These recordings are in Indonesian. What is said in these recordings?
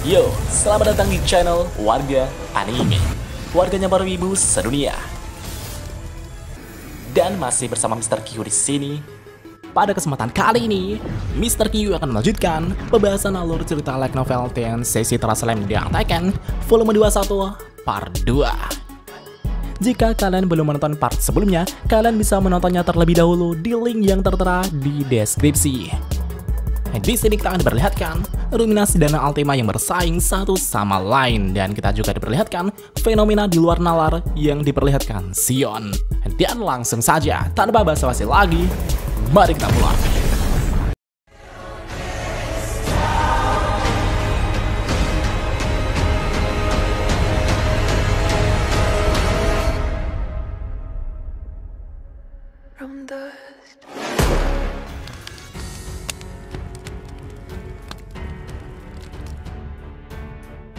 Yo, selamat datang di channel Warga Anime, warganya para wibu sedunia. Dan masih bersama Mr. Q di sini. Pada kesempatan kali ini, Mr. Q akan melanjutkan pembahasan alur cerita light novel Tensei Teraslam yang Tekken volume 21 part 2. Jika kalian belum menonton part sebelumnya, kalian bisa menontonnya terlebih dahulu di link yang tertera di deskripsi. Di sini kita akan diperlihatkan Ruminasi dan Altima yang bersaing satu sama lain, dan kita juga diperlihatkan fenomena di luar nalar yang diperlihatkan Sion. Dan langsung saja, tanpa basa-basi lagi, mari kita mulai.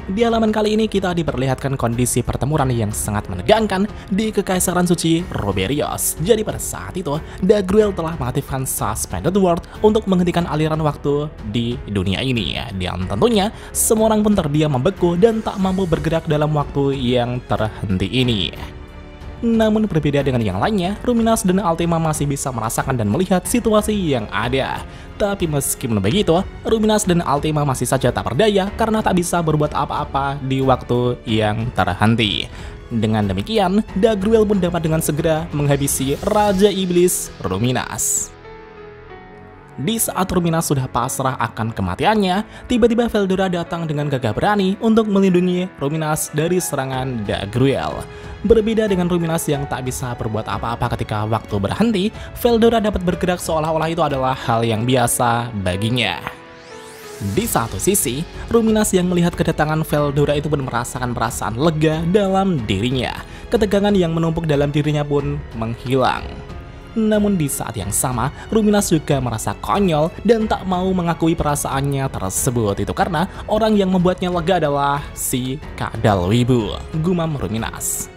Di halaman kali ini kita diperlihatkan kondisi pertempuran yang sangat menegangkan di Kekaisaran Suci Roberios. Jadi pada saat itu, Dagruel telah mengaktifkan Suspended World untuk menghentikan aliran waktu di dunia ini. Dan tentunya, semua orang pun terdiam membeku dan tak mampu bergerak dalam waktu yang terhenti ini. Namun berbeda dengan yang lainnya, Ruminas dan Altima masih bisa merasakan dan melihat situasi yang ada. Tapi meskipun begitu, Ruminas dan Altima masih saja tak berdaya karena tak bisa berbuat apa-apa di waktu yang terhenti. Dengan demikian, Dagruel pun dapat dengan segera menghabisi Raja Iblis Ruminas. Di saat Ruminas sudah pasrah akan kematiannya, tiba-tiba Veldora datang dengan gagah berani untuk melindungi Ruminas dari serangan Dagruel. Berbeda dengan Ruminas yang tak bisa berbuat apa-apa ketika waktu berhenti, Veldora dapat bergerak seolah-olah itu adalah hal yang biasa baginya. Di satu sisi, Ruminas yang melihat kedatangan Veldora itu pun merasakan perasaan lega dalam dirinya. Ketegangan yang menumpuk dalam dirinya pun menghilang. Namun di saat yang sama, Ruminas juga merasa konyol dan tak mau mengakui perasaannya tersebut. Itu karena orang yang membuatnya lega adalah si Kadal Wibu, gumam Ruminas.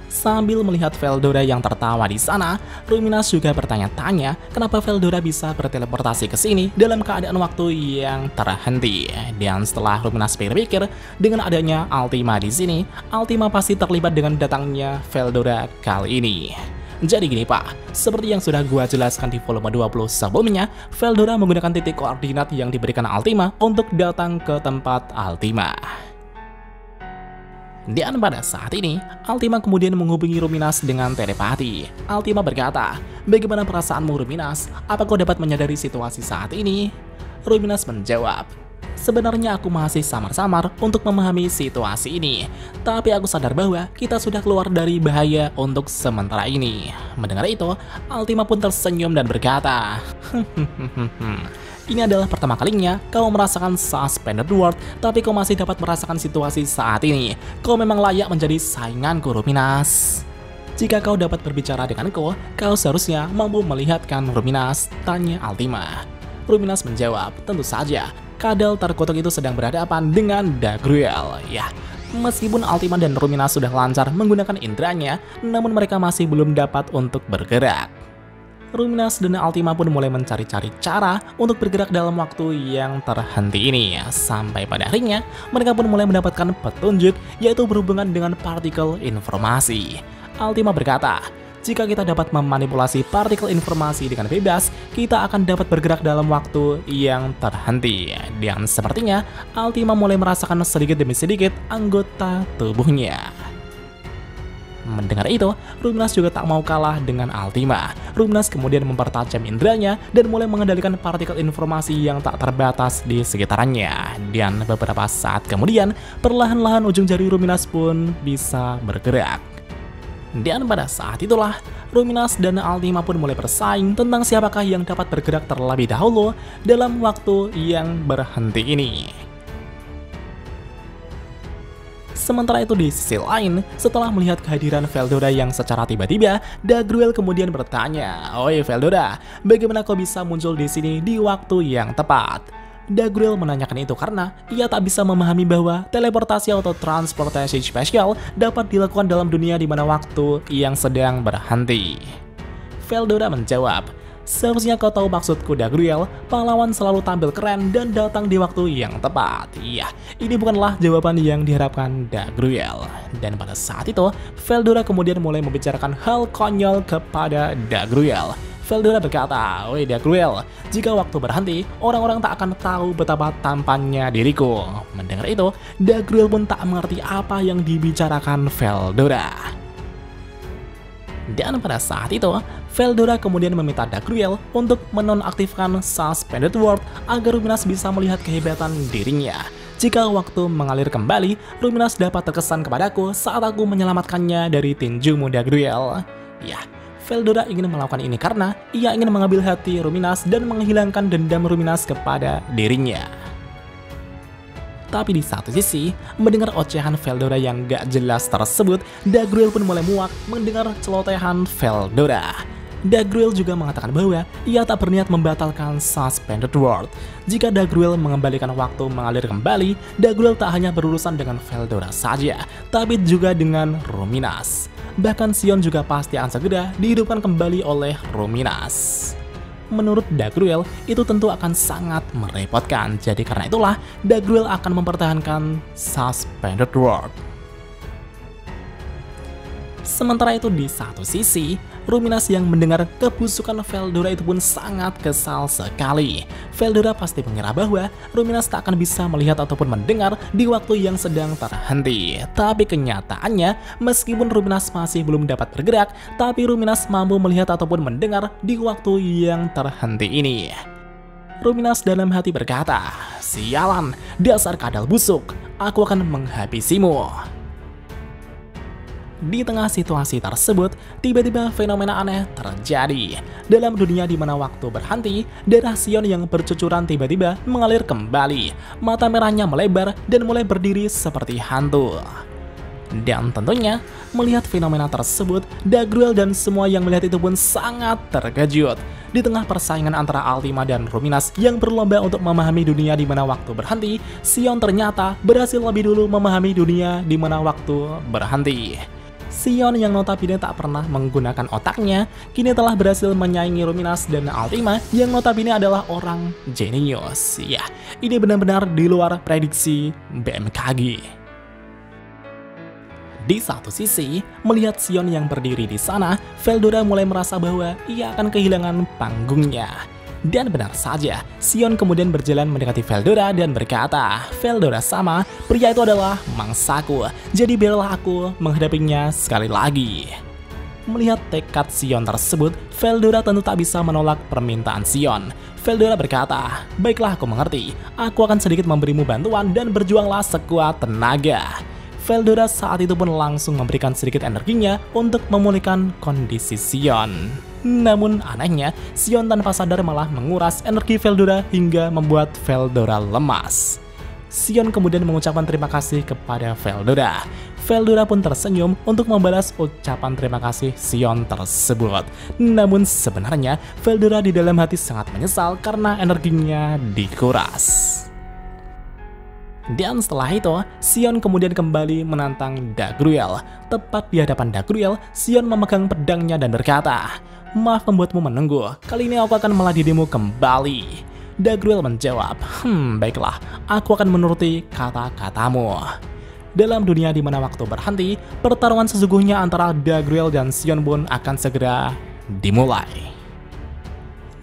Sambil melihat Veldora yang tertawa di sana, Ruminas juga bertanya-tanya kenapa Veldora bisa berteleportasi ke sini dalam keadaan waktu yang terhenti. Dan setelah Ruminas pikir-pikir, dengan adanya Altima di sini, Altima pasti terlibat dengan datangnya Veldora kali ini. Jadi gini Pak, seperti yang sudah gua jelaskan di volume 20 sebelumnya, Veldora menggunakan titik koordinat yang diberikan Altima untuk datang ke tempat Altima. Dan pada saat ini, Altima kemudian menghubungi Ruminas dengan telepati. Altima berkata, "Bagaimana perasaanmu Ruminas? Apa kau dapat menyadari situasi saat ini?" Ruminas menjawab, "Sebenarnya aku masih samar-samar untuk memahami situasi ini, tapi aku sadar bahwa kita sudah keluar dari bahaya untuk sementara ini." Mendengar itu, Altima pun tersenyum dan berkata, "Ini adalah pertama kalinya kau merasakan Suspended World, tapi kau masih dapat merasakan situasi saat ini. Kau memang layak menjadi sainganku, Ruminas." "Jika kau dapat berbicara denganku, kau seharusnya mampu melihatkan Ruminas," tanya Altima. Ruminas menjawab, "Tentu saja. Kadal terkutuk itu sedang berhadapan dengan Dagruel." Ya, meskipun Altima dan Ruminas sudah lancar menggunakan indranya, namun mereka masih belum dapat untuk bergerak. Ruminas dan Altima pun mulai mencari-cari cara untuk bergerak dalam waktu yang terhenti ini. Sampai pada akhirnya, mereka pun mulai mendapatkan petunjuk, yaitu berhubungan dengan partikel informasi. Altima berkata, "Jika kita dapat memanipulasi partikel informasi dengan bebas, kita akan dapat bergerak dalam waktu yang terhenti." Dan sepertinya, Altima mulai merasakan sedikit demi sedikit anggota tubuhnya. Mendengar itu, Ruminas juga tak mau kalah dengan Altima. Ruminas kemudian mempertajam indranya dan mulai mengendalikan partikel informasi yang tak terbatas di sekitarnya. Dan beberapa saat kemudian, perlahan-lahan ujung jari Ruminas pun bisa bergerak. Dan pada saat itulah, Ruminas dan Altima pun mulai bersaing tentang siapakah yang dapat bergerak terlebih dahulu dalam waktu yang berhenti ini. Sementara itu di sisi lain, setelah melihat kehadiran Veldora yang secara tiba-tiba, Dagruel kemudian bertanya, "Oi Veldora, bagaimana kau bisa muncul di sini di waktu yang tepat?" Dagruel menanyakan itu karena ia tak bisa memahami bahwa teleportasi atau transportasi spesial dapat dilakukan dalam dunia di mana waktu yang sedang berhenti. Veldora menjawab, Seharusnya kau tahu maksudku, Dagruel. Pahlawan selalu tampil keren dan datang di waktu yang tepat. Iya, ini bukanlah jawaban yang diharapkan Dagruel. Dan pada saat itu, Veldora kemudian mulai membicarakan hal konyol kepada Dagruel. Veldora berkata, "Woi Dagruel, jika waktu berhenti, orang-orang tak akan tahu betapa tampannya diriku." Mendengar itu, Dagruel pun tak mengerti apa yang dibicarakan Veldora. Dan pada saat itu, Veldora kemudian meminta Dagruel untuk menonaktifkan Suspended World agar Ruminas bisa melihat kehebatan dirinya. Jika waktu mengalir kembali, Ruminas dapat terkesan kepadaku saat aku menyelamatkannya dari tinjumu, Dagruel. Ya, Veldora ingin melakukan ini karena ia ingin mengambil hati Ruminas dan menghilangkan dendam Ruminas kepada dirinya. Tapi di satu sisi, mendengar ocehan Veldora yang gak jelas tersebut, Dagruel pun mulai muak mendengar celotehan Veldora. Dagruel juga mengatakan bahwa ia tak berniat membatalkan Suspended World. Jika Dagruel mengembalikan waktu mengalir kembali, Dagruel tak hanya berurusan dengan Veldora saja, tapi juga dengan Ruminas. Bahkan Sion juga pasti akan segera dihidupkan kembali oleh Ruminas. Menurut Dagruel, itu tentu akan sangat merepotkan. Jadi karena itulah, Dagruel akan mempertahankan Suspended World. Sementara itu di satu sisi, Ruminas yang mendengar kebusukan Veldora itu pun sangat kesal sekali. Veldora pasti mengira bahwa Ruminas tak akan bisa melihat ataupun mendengar di waktu yang sedang terhenti. Tapi kenyataannya, meskipun Ruminas masih belum dapat bergerak, tapi Ruminas mampu melihat ataupun mendengar di waktu yang terhenti ini. Ruminas dalam hati berkata, "Sialan, dasar kadal busuk, aku akan menghabisimu." Di tengah situasi tersebut, tiba-tiba fenomena aneh terjadi. Dalam dunia di mana waktu berhenti, darah Sion yang bercucuran tiba-tiba mengalir kembali. Mata merahnya melebar dan mulai berdiri seperti hantu. Dan tentunya, melihat fenomena tersebut, Dagruel dan semua yang melihat itu pun sangat terkejut. Di tengah persaingan antara Altima dan Ruminas yang berlomba untuk memahami dunia di mana waktu berhenti, Sion ternyata berhasil lebih dulu memahami dunia di mana waktu berhenti. Sion yang notabene tak pernah menggunakan otaknya, kini telah berhasil menyaingi Ruminas dan Altima yang notabene adalah orang jenius. Ya, ini benar-benar di luar prediksi BMKG. Di satu sisi, melihat Sion yang berdiri di sana, Veldora mulai merasa bahwa ia akan kehilangan panggungnya. Dan benar saja, Sion kemudian berjalan mendekati Veldora dan berkata, "Veldora sama, pria itu adalah mangsaku, jadi biarlah aku menghadapinya sekali lagi." Melihat tekad Sion tersebut, Veldora tentu tak bisa menolak permintaan Sion. Veldora berkata, "Baiklah, aku mengerti, aku akan sedikit memberimu bantuan dan berjuanglah sekuat tenaga." Veldora saat itu pun langsung memberikan sedikit energinya untuk memulihkan kondisi Sion. Namun anehnya, Sion tanpa sadar malah menguras energi Veldora hingga membuat Veldora lemas. Sion kemudian mengucapkan terima kasih kepada Veldora. Veldora pun tersenyum untuk membalas ucapan terima kasih Sion tersebut. Namun sebenarnya, Veldora di dalam hati sangat menyesal karena energinya dikuras. Dan setelah itu, Sion kemudian kembali menantang Dagruel. Tepat di hadapan Dagruel, Sion memegang pedangnya dan berkata, "Maaf membuatmu menunggu, kali ini aku akan meladenimu kembali." Dagruel menjawab, "Baiklah, aku akan menuruti kata-katamu." Dalam dunia di mana waktu berhenti, pertarungan sesungguhnya antara Dagruel dan Sion pun akan segera dimulai.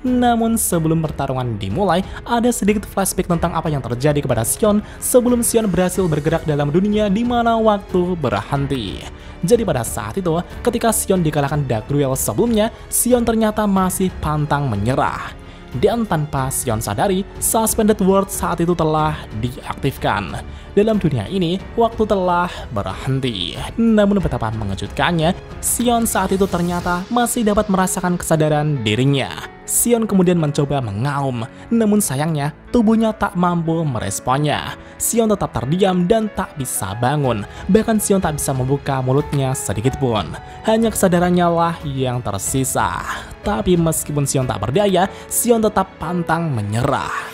Namun sebelum pertarungan dimulai, ada sedikit flashback tentang apa yang terjadi kepada Sion sebelum Sion berhasil bergerak dalam dunia di mana waktu berhenti. Jadi pada saat itu, ketika Sion dikalahkan Dagruel sebelumnya, Sion ternyata masih pantang menyerah. Dan tanpa Sion sadari, Suspended World saat itu telah diaktifkan. Dalam dunia ini, waktu telah berhenti. Namun betapa mengejutkannya, Sion saat itu ternyata masih dapat merasakan kesadaran dirinya. Sion kemudian mencoba mengaum, namun sayangnya tubuhnya tak mampu meresponnya. Sion tetap terdiam dan tak bisa bangun. Bahkan Sion tak bisa membuka mulutnya sedikit pun. Hanya kesadarannya lah yang tersisa. Tapi meskipun Sion tak berdaya, Sion tetap pantang menyerah.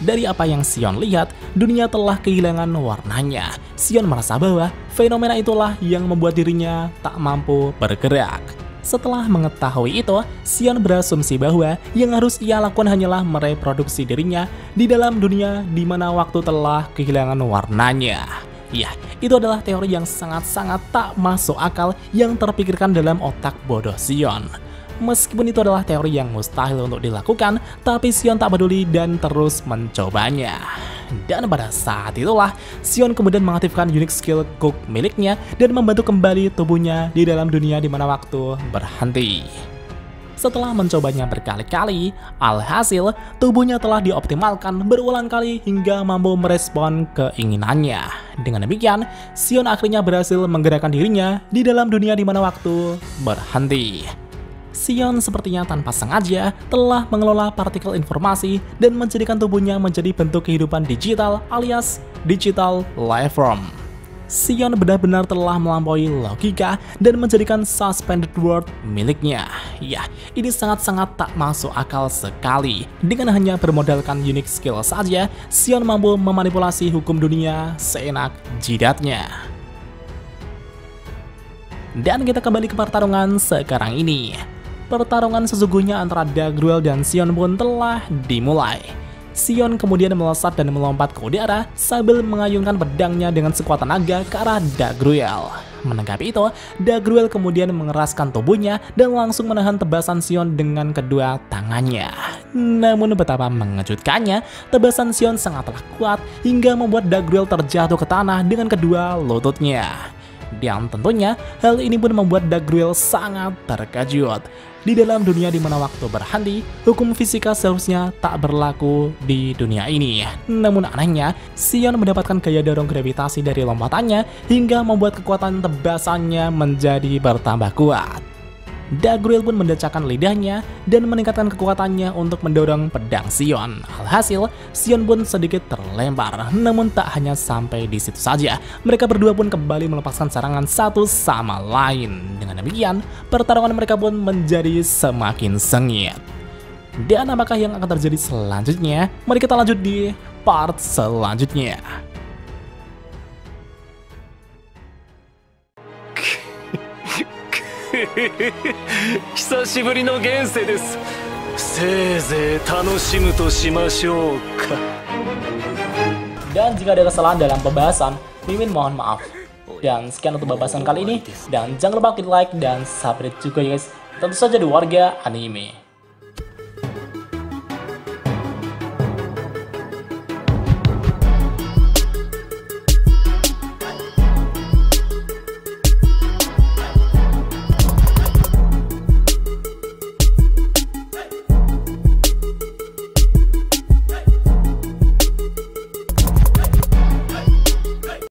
Dari apa yang Sion lihat, dunia telah kehilangan warnanya. Sion merasa bahwa fenomena itulah yang membuat dirinya tak mampu bergerak. Setelah mengetahui itu, Sion berasumsi bahwa yang harus ia lakukan hanyalah mereproduksi dirinya di dalam dunia di mana waktu telah kehilangan warnanya. Ya, itu adalah teori yang sangat-sangat tak masuk akal yang terpikirkan dalam otak bodoh Sion. Meskipun itu adalah teori yang mustahil untuk dilakukan, tapi Sion tak peduli dan terus mencobanya. Dan pada saat itulah, Sion kemudian mengaktifkan unique skill Cook miliknya dan membantu kembali tubuhnya di dalam dunia di mana waktu berhenti. Setelah mencobanya berkali-kali, alhasil tubuhnya telah dioptimalkan berulang kali hingga mampu merespon keinginannya. Dengan demikian, Sion akhirnya berhasil menggerakkan dirinya di dalam dunia di mana waktu berhenti. Sion sepertinya tanpa sengaja telah mengelola partikel informasi dan menjadikan tubuhnya menjadi bentuk kehidupan digital alias digital lifeform. Sion benar-benar telah melampaui logika dan menjadikan suspended world miliknya. Ya, ini sangat-sangat tak masuk akal sekali. Dengan hanya bermodalkan unique skill saja, Sion mampu memanipulasi hukum dunia seenak jidatnya. Dan kita kembali ke pertarungan sekarang ini. Pertarungan sesungguhnya antara Dagruel dan Sion pun telah dimulai. Sion kemudian melesat dan melompat ke udara sambil mengayunkan pedangnya dengan sekuat tenaga ke arah Dagruel. Menanggapi itu, Dagruel kemudian mengeraskan tubuhnya dan langsung menahan tebasan Sion dengan kedua tangannya. Namun betapa mengejutkannya, tebasan Sion sangatlah kuat hingga membuat Dagruel terjatuh ke tanah dengan kedua lututnya. Dan tentunya hal ini pun membuat Dagruel sangat terkejut. Di dalam dunia di mana waktu berhenti, hukum fisika seharusnya tak berlaku di dunia ini. Namun anehnya, Sion mendapatkan gaya dorong gravitasi dari lompatannya hingga membuat kekuatan tebasannya menjadi bertambah kuat. Dagruel pun mendecakkan lidahnya dan meningkatkan kekuatannya untuk mendorong pedang Sion. Alhasil, Sion pun sedikit terlempar. Namun tak hanya sampai di situ saja, mereka berdua pun kembali melepaskan serangan satu sama lain. Dengan demikian, pertarungan mereka pun menjadi semakin sengit. Dan apakah yang akan terjadi selanjutnya? Mari kita lanjut di part selanjutnya. 久しぶりの現世です。せいぜい楽しむとしましょうか。 Dan jika ada kesalahan dalam pembahasan, Mimin mohon maaf. Dan sekian untuk pembahasan kali ini. Dan jangan lupa klik like dan subscribe juga guys. Tentu saja di warga anime.